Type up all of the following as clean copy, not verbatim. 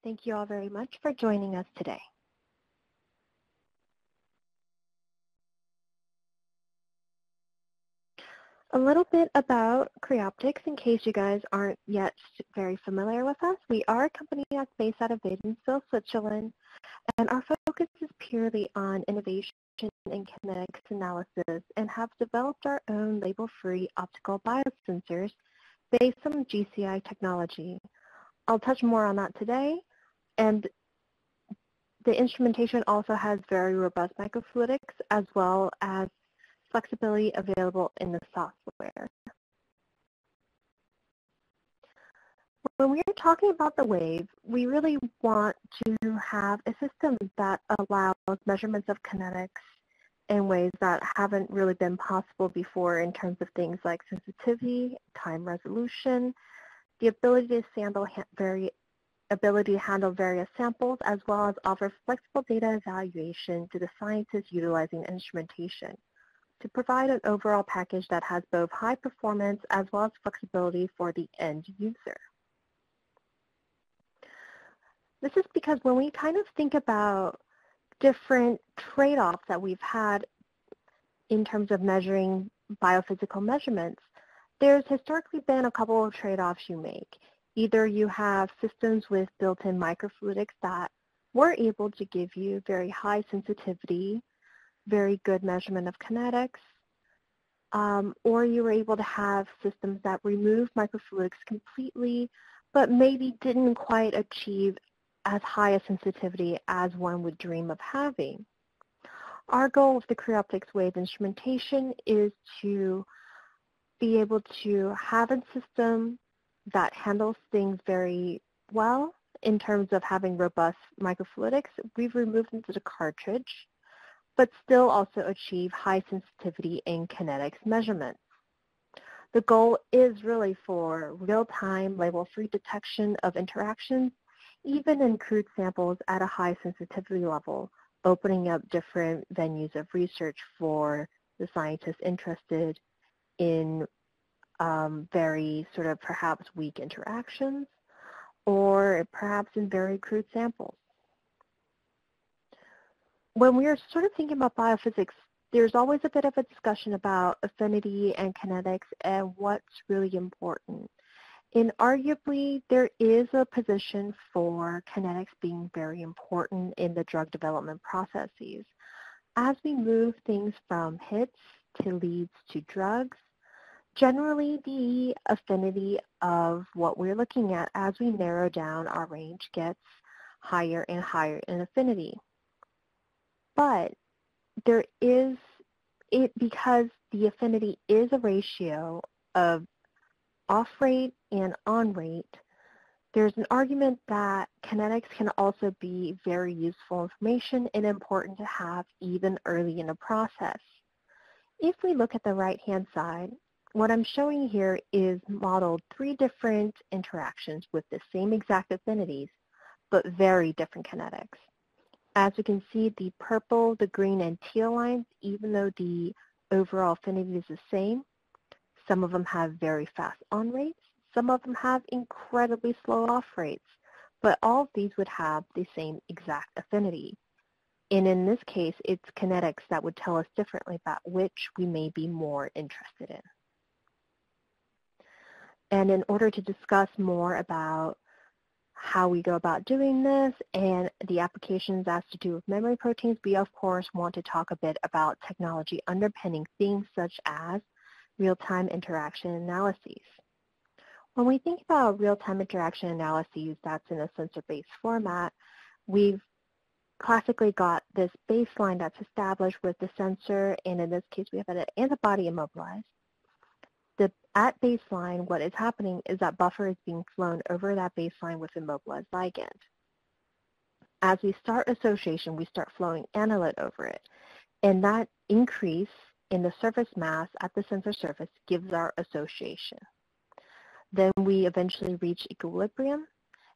Thank you all very much for joining us today. A little bit about Creoptix in case you guys aren't yet very familiar with us. We are a company that's based out of Waedenswil, Switzerland, and our focus is purely on innovation in kinetics analysis and have developed our own label-free optical biosensors based on GCI technology. I'll touch more on that today, and the instrumentation also has very robust microfluidics as well as flexibility available in the software. When we're talking about the WAVE, we really want to have a system that allows measurements of kinetics in ways that haven't really been possible before in terms of things like sensitivity, time resolution, the ability to handle various samples, as well as offer flexible data evaluation to the scientists utilizing instrumentation to provide an overall package that has both high performance as well as flexibility for the end user. This is because when we kind of think about different trade-offs that we've had in terms of measuring biophysical measurements, there's historically been a couple of trade-offs you make. Either you have systems with built-in microfluidics that were able to give you very high sensitivity, very good measurement of kinetics, or you were able to have systems that removed microfluidics completely, but maybe didn't quite achieve as high a sensitivity as one would dream of having. Our goal of the Creoptix WAVE instrumentation is to be able to have a system that handles things very well in terms of having robust microfluidics. We've removed them to the cartridge, but still also achieve high sensitivity in kinetics measurements. The goal is really for real-time label-free detection of interactions, even in crude samples at a high sensitivity level, opening up different venues of research for the scientists interested in very sort of perhaps weak interactions, or perhaps in very crude samples. When we're sort of thinking about biophysics, there's always a bit of a discussion about affinity and kinetics and what's really important. And arguably, there is a position for kinetics being very important in the drug development processes. As we move things from hits to leads to drugs, generally the affinity of what we're looking at as we narrow down our range gets higher and higher in affinity. But there is, because the affinity is a ratio of off rate and on rate, there's an argument that kinetics can also be very useful information and important to have even early in a process. If we look at the right-hand side, what I'm showing here is modeled 3 different interactions with the same exact affinities, but very different kinetics. As we can see, the purple, the green, and teal lines, even though the overall affinity is the same, some of them have very fast on rates, some of them have incredibly slow off rates, but all of these would have the same exact affinity. And in this case, it's kinetics that would tell us differently about which we may be more interested in. And in order to discuss more about how we go about doing this and the applications as to do with memory proteins, we of course want to talk a bit about technology underpinning things such as real-time interaction analyses. When we think about real-time interaction analyses that's in a sensor-based format, we've classically got this baseline that's established with the sensor, and in this case we have an antibody immobilized. At baseline, what is happening is that buffer is being flown over that baseline with immobilized ligand. As we start association, we start flowing analyte over it, and that increase in the surface mass at the sensor surface gives our association. Then we eventually reach equilibrium,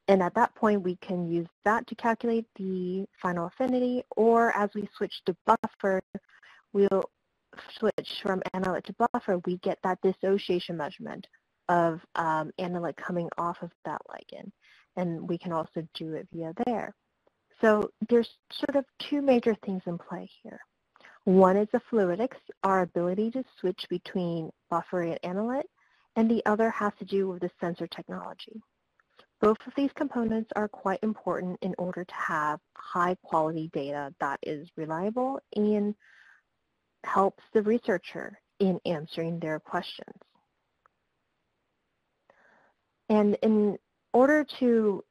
and at that point we can use that to calculate the final affinity, or as we switch to buffer, we'll switch from analyte to buffer, we get that dissociation measurement of analyte coming off of that ligand. and we can also do it via there. So there's sort of two major things in play here. One is the fluidics, our ability to switch between buffer and analyte, and the other has to do with the sensor technology. Both of these components are quite important in order to have high quality data that is reliable and helps the researcher in answering their questions. And in order to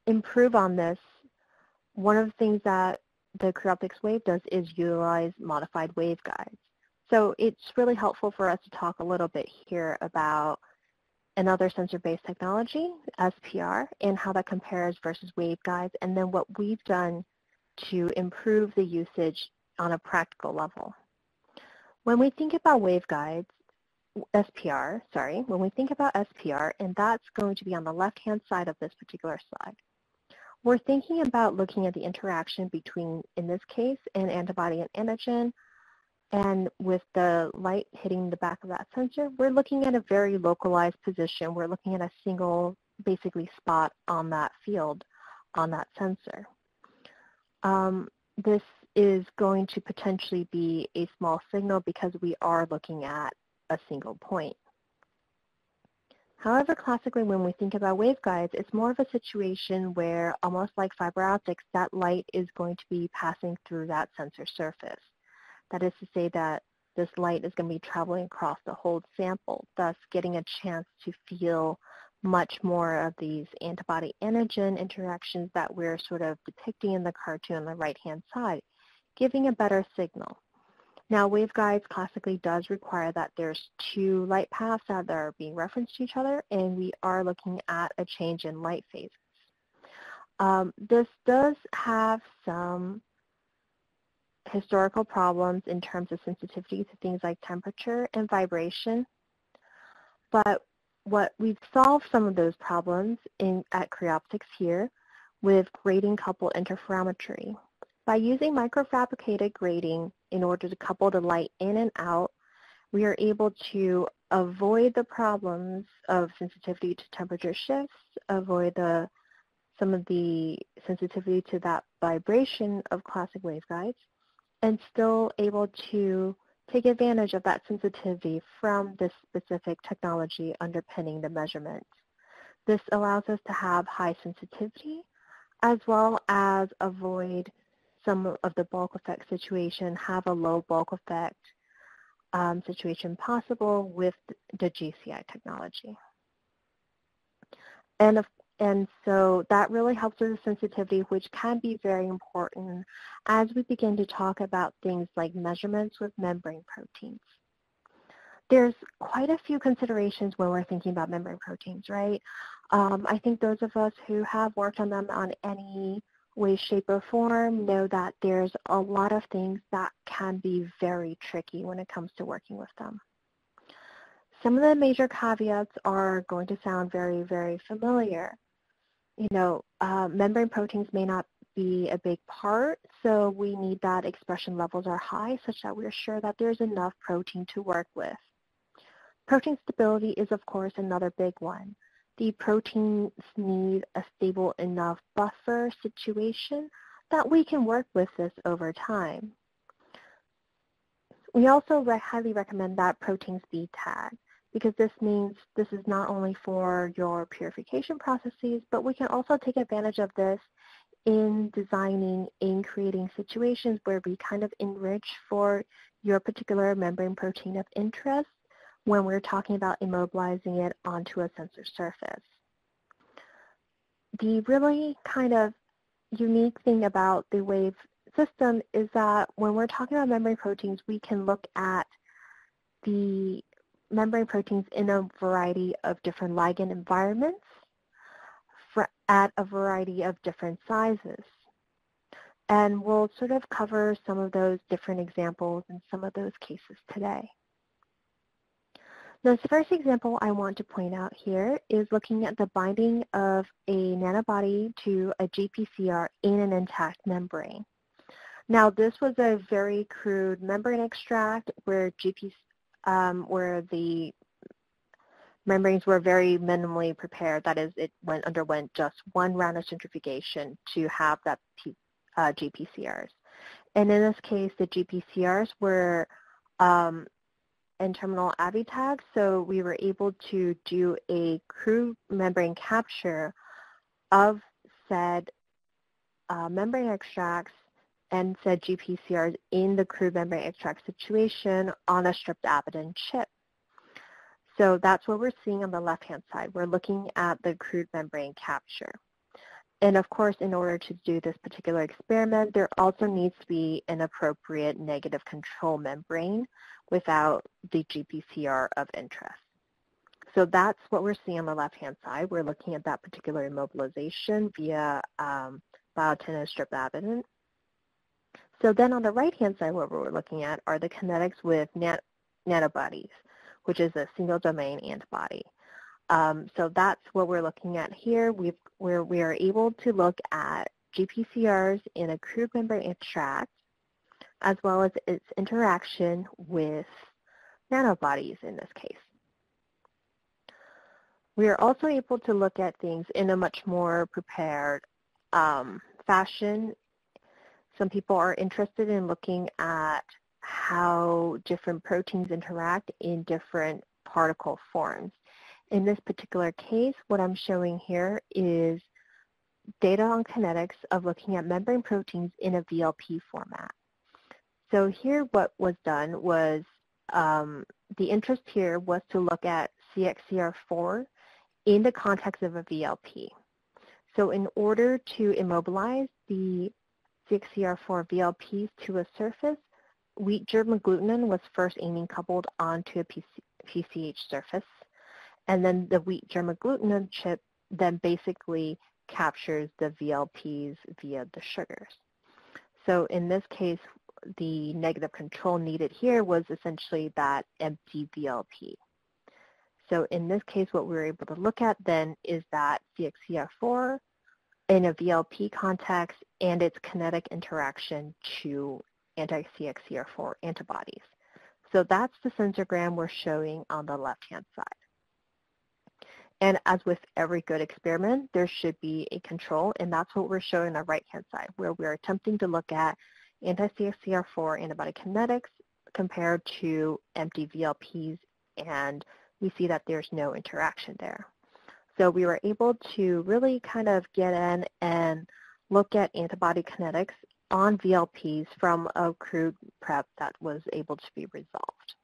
improve on this, one of the things that the Creoptix WAVE does is utilize modified waveguides. So it's really helpful for us to talk a little bit here about another sensor-based technology, SPR, and how that compares versus waveguides, and then what we've done to improve the usage on a practical level. When we think about waveguides, when we think about SPR, and that's going to be on the left-hand side of this particular slide, we're thinking about looking at the interaction between, in this case, an antibody and antigen, and with the light hitting the back of that sensor, we're looking at a very localized position. We're looking at a single, basically, spot on that field, on that sensor. This is going to potentially be a small signal because we are looking at a single point. However, classically, when we think about waveguides, it's more of a situation where, almost like fiber optics, that light is going to be passing through that sensor surface. That is to say that this light is going to be traveling across the whole sample, thus getting a chance to feel much more of these antibody-antigen interactions that we're sort of depicting in the cartoon on the right-hand side, giving a better signal. Now, waveguides classically does require that there's two light paths that are being referenced to each other, and we are looking at a change in light phases. This does have some historical problems in terms of sensitivity to things like temperature and vibration, but what we've solved some of those problems at Creoptix here with grating-coupled interferometry. By using microfabricated grating in order to couple the light in and out, we are able to avoid the problems of sensitivity to temperature shifts, avoid some of the sensitivity to that vibration of classic waveguides, and still able to take advantage of that sensitivity from this specific technology underpinning the measurement. This allows us to have high sensitivity as well as avoid some of the bulk effect situation, have a low bulk effect situation possible with the GCI technology. And so that really helps with the sensitivity, which can be very important as we begin to talk about things like measurements with membrane proteins. There's quite a few considerations when we're thinking about membrane proteins, right? I think those of us who have worked on them on any way, shape, or form know that there's a lot of things that can be very tricky when it comes to working with them. Some of the major caveats are going to sound very, very familiar. You know, membrane proteins may not be a big part, so we need that expression levels are high such that we're sure that there's enough protein to work with. Protein stability is, of course, another big one. The proteins need a stable enough buffer situation that we can work with this over time. We also highly recommend that proteins be tagged, because this means this is not only for your purification processes, but we can also take advantage of this in designing and creating situations where we kind of enrich for your particular membrane protein of interest when we're talking about immobilizing it onto a sensor surface. The really kind of unique thing about the WAVE system is that when we're talking about membrane proteins, we can look at the membrane proteins in a variety of different ligand environments at a variety of different sizes. And we'll sort of cover some of those different examples in some of those cases today. The first example I want to point out here is looking at the binding of a nanobody to a GPCR in an intact membrane. Now, this was a very crude membrane extract where the membranes were very minimally prepared. That is, it underwent just one round of centrifugation to have that GPCRs. And in this case, the GPCRs were N-terminal AVI tags, so we were able to do a crude membrane capture of said membrane extracts and said GPCRs in the crude membrane extract situation on a stripped abadan chip. So that's what we're seeing on the left-hand side. We're looking at the crude membrane capture. And of course, in order to do this particular experiment, there also needs to be an appropriate negative control membrane without the GPCR of interest. So that's what we're seeing on the left-hand side. We're looking at that particular immobilization via biotin stripped abadan. So then on the right-hand side, what we're looking at are the kinetics with nanobodies, which is a single domain antibody. So that's what we're looking at here. We are able to look at GPCRs in a crude membrane extract, as well as its interaction with nanobodies in this case. We are also able to look at things in a much more prepared fashion. Some people are interested in looking at how different proteins interact in different particle forms. In this particular case, what I'm showing here is data on kinetics of looking at membrane proteins in a VLP format. So here what was done was, the interest here was to look at CXCR4 in the context of a VLP. So in order to immobilize the CXCR4 VLPs to a surface, wheat germ agglutinin was first amine coupled onto a PCH surface. And then the wheat germ agglutinin chip then basically captures the VLPs via the sugars. So in this case, the negative control needed here was essentially that empty VLP. So in this case, what we were able to look at then is that CXCR4 in a VLP context and its kinetic interaction to anti-CXCR4 antibodies. So that's the sensorgram we're showing on the left-hand side. And as with every good experiment, there should be a control, and that's what we're showing on the right-hand side, where we're attempting to look at anti-CXCR4 antibody kinetics compared to empty VLPs, and we see that there's no interaction there. So we were able to really kind of get in and look at antibody kinetics on VLPs from a crude prep that was able to be resolved.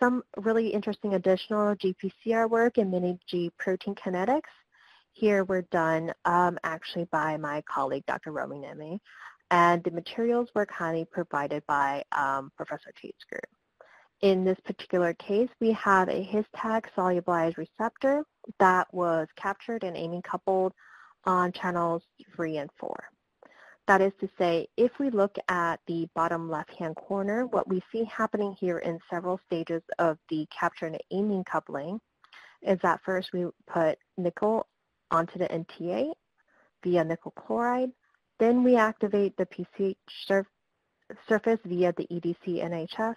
Some really interesting additional GPCR work in mini-G protein kinetics here were done actually by my colleague, Dr. Romy Nemi, and the materials were kindly provided by Professor Tate's group. In this particular case, we had a his tag solubilized receptor that was captured and amine coupled on channels 3 and 4. That is to say, if we look at the bottom left-hand corner, what we see happening here in several stages of the capture and amine coupling is that first we put nickel onto the NTA via nickel chloride. Then we activate the PCH surface via the EDC NHS.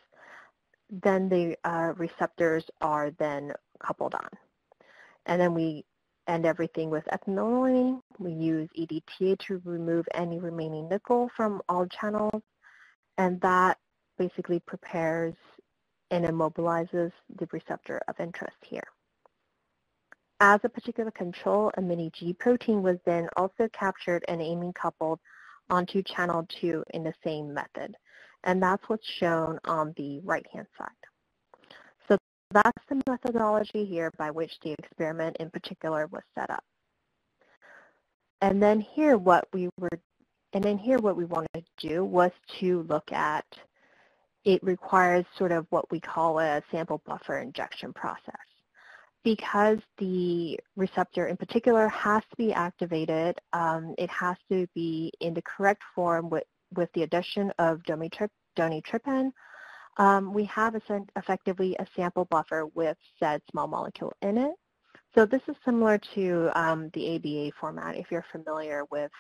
Then the receptors are then coupled on. And then we end everything with ethanoline. We use EDTA to remove any remaining nickel from all channels. And that basically prepares and immobilizes the receptor of interest here. As a particular control, a mini-G protein was then also captured and amine coupled onto channel 2 in the same method. And that's what's shown on the right-hand side. So that's the methodology here by which the experiment in particular was set up. And then here what we wanted to do was to look at, it requires sort of what we call a sample buffer injection process. Because the receptor in particular has to be activated, it has to be in the correct form with the addition of donitriptan. We have effectively a sample buffer with said small molecule in it. So this is similar to the ABA format if you're familiar with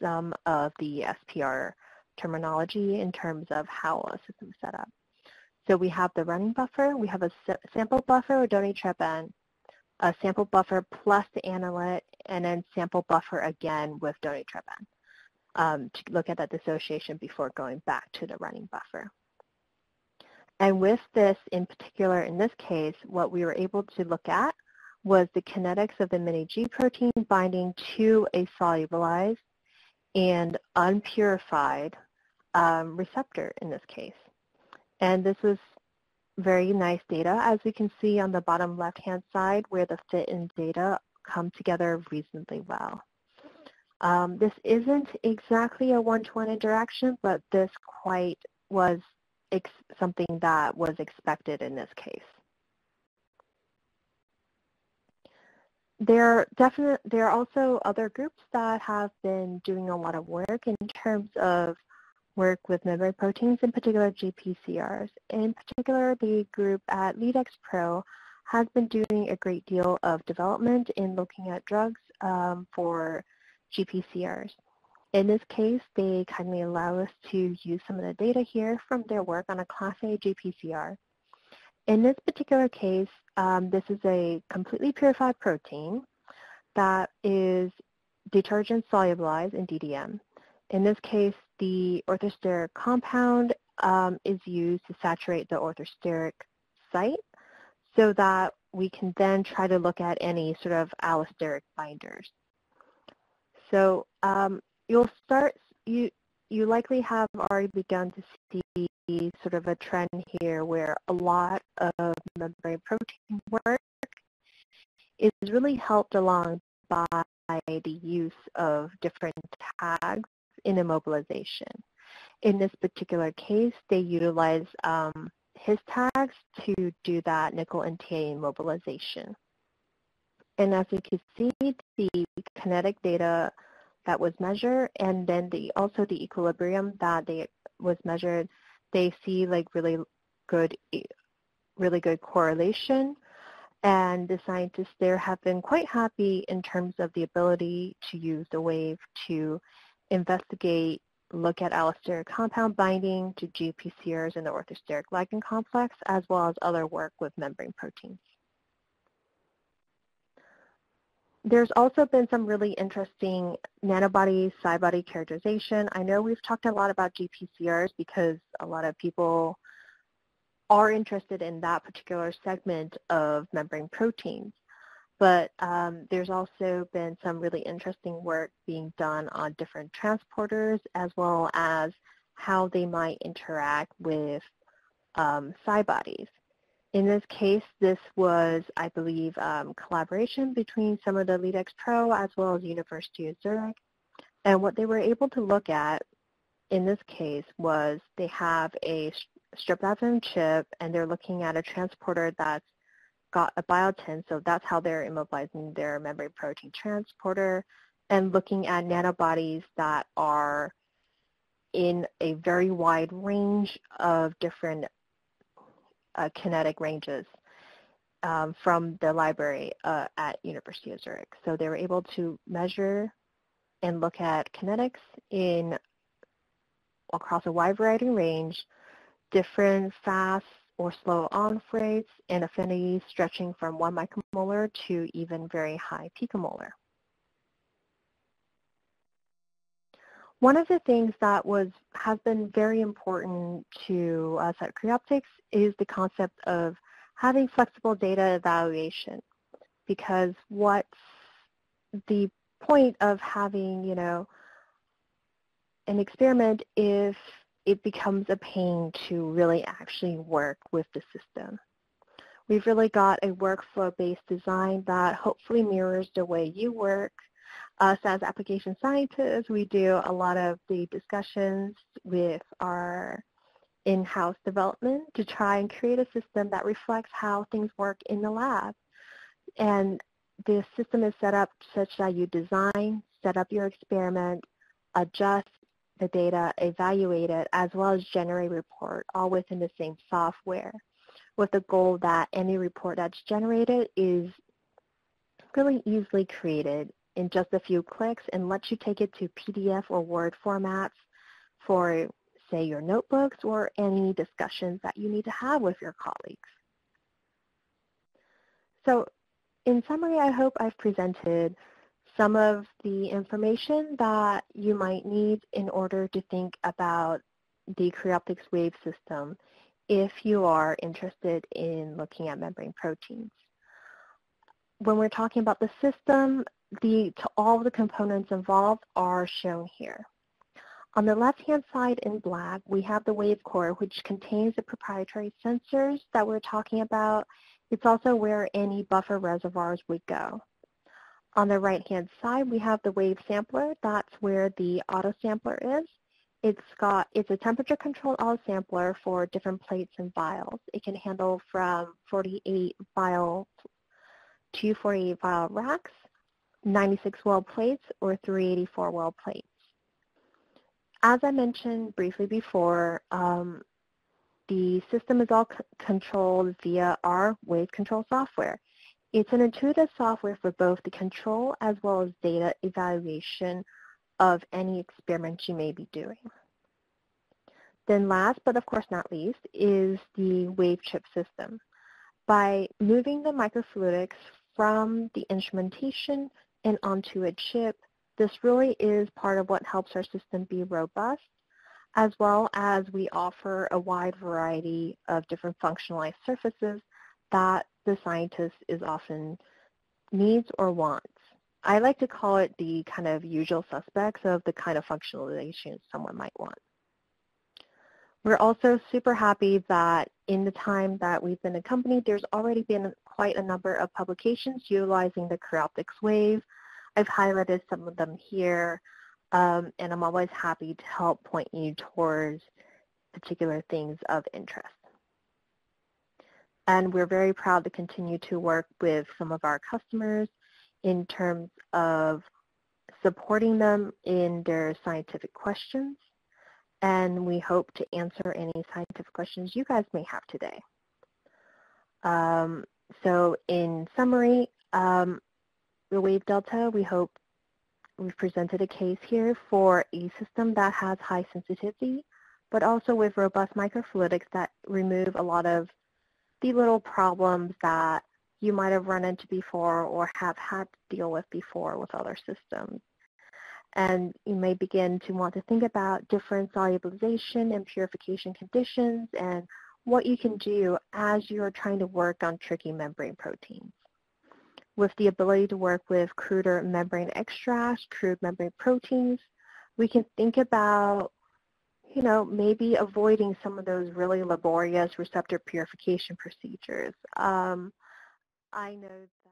some of the SPR terminology in terms of how a system is set up. So we have the running buffer, we have a sample buffer with donitriptan, a sample buffer plus the analyte, and then sample buffer again with donitriptan to look at that dissociation before going back to the running buffer. And with this in particular, in this case, what we were able to look at was the kinetics of the mini-G protein binding to a solubilized and unpurified receptor in this case. And this was very nice data, as we can see on the bottom left-hand side, where the fit and data come together reasonably well. This isn't exactly a one-to-one interaction, but this quite was something that was expected in this case. There are also other groups that have been doing a lot of work in terms of work with membrane proteins, in particular GPCRs. In particular, the group at LeadX Pro has been doing a great deal of development in looking at drugs for GPCRs. In this case, they kindly allow us to use some of the data here from their work on a Class A GPCR. In this particular case, this is a completely purified protein that is detergent solubilized in DDM. In this case, the orthosteric compound is used to saturate the orthosteric site so that we can then try to look at any sort of allosteric binders. So you likely have already begun to see sort of a trend here where a lot of membrane protein work is really helped along by the use of different tags in immobilization. In this particular case, they utilize his tags to do that nickel and TA immobilization. And as you can see, the kinetic data that was measured, and then also the equilibrium that was measured, they see like really good correlation. And the scientists there have been quite happy in terms of the ability to use the WAVE to investigate, look at allosteric compound binding to GPCRs in the orthosteric ligand complex, as well as other work with membrane proteins. There's also been some really interesting nanobody, Sybody characterization. I know we've talked a lot about GPCRs because a lot of people are interested in that particular segment of membrane proteins. But there's also been some really interesting work being done on different transporters, as well as how they might interact with Sybodies. In this case, this was, I believe, collaboration between some of the LeadX Pro as well as University of Zurich. And what they were able to look at in this case was they have a strip plasmid chip, and they're looking at a transporter that's got a biotin, so that's how they're immobilizing their membrane protein transporter, and looking at nanobodies that are in a very wide range of different kinetic ranges from the library at University of Zurich. So they were able to measure and look at kinetics across a wide variety range, different fast or slow on rates, and affinities stretching from 1 micromolar to even very high picomolar. One of the things that has been very important to us at Creoptix is the concept of having flexible data evaluation, because what's the point of having, an experiment if it becomes a pain to really actually work with the system? We've really got a workflow-based design that hopefully mirrors the way you work. Us as application scientists, we do a lot of the discussions with our in-house development to try and create a system that reflects how things work in the lab. And the system is set up such that you design, set up your experiment, adjust the data, evaluate it, as well as generate a report, all within the same software, with the goal that any report that's generated is really easily created in just a few clicks and lets you take it to PDF or Word formats for say, your notebooks or any discussions that you need to have with your colleagues. So in summary, I hope I've presented some of the information that you might need in order to think about the Creoptix WAVE system if you are interested in looking at membrane proteins. When we're talking about the system, all the components involved are shown here. On the left-hand side in black, we have the WAVE core, which contains the proprietary sensors that we're talking about. It's also where any buffer reservoirs would go. On the right-hand side, we have the WAVE sampler. That's where the auto sampler is. It's a temperature-controlled auto sampler for different plates and vials. It can handle from 48 vial to 48 vial racks, 96 well plates, or 384 well plates. As I mentioned briefly before, the system is all controlled via our WAVE control software. It's an intuitive software for both the control as well as data evaluation of any experiments you may be doing. Then last, but of course not least, is the WAVE chip system. By moving the microfluidics from the instrumentation and onto a chip, this really is part of what helps our system be robust, as well as we offer a wide variety of different functionalized surfaces that the scientist is often needs or wants. I like to call it the kind of usual suspects of the kind of functionalization someone might want. We're also super happy that in the time that we've been a company, there's already been quite a number of publications utilizing the Creoptix WAVE. I've highlighted some of them here, and I'm always happy to help point you towards particular things of interest. And we're very proud to continue to work with some of our customers in terms of supporting them in their scientific questions. And we hope to answer any scientific questions you guys may have today. So in summary, the WAVE Delta, we hope we've presented a case here for a system that has high sensitivity, but also with robust microfluidics that remove a lot of the little problems that you might have run into before or have had to deal with before with other systems. And you may begin to want to think about different solubilization and purification conditions and what you can do as you're trying to work on tricky membrane proteins. With the ability to work with cruder membrane extracts, crude membrane proteins, we can think about, maybe avoiding some of those really laborious receptor purification procedures. I know that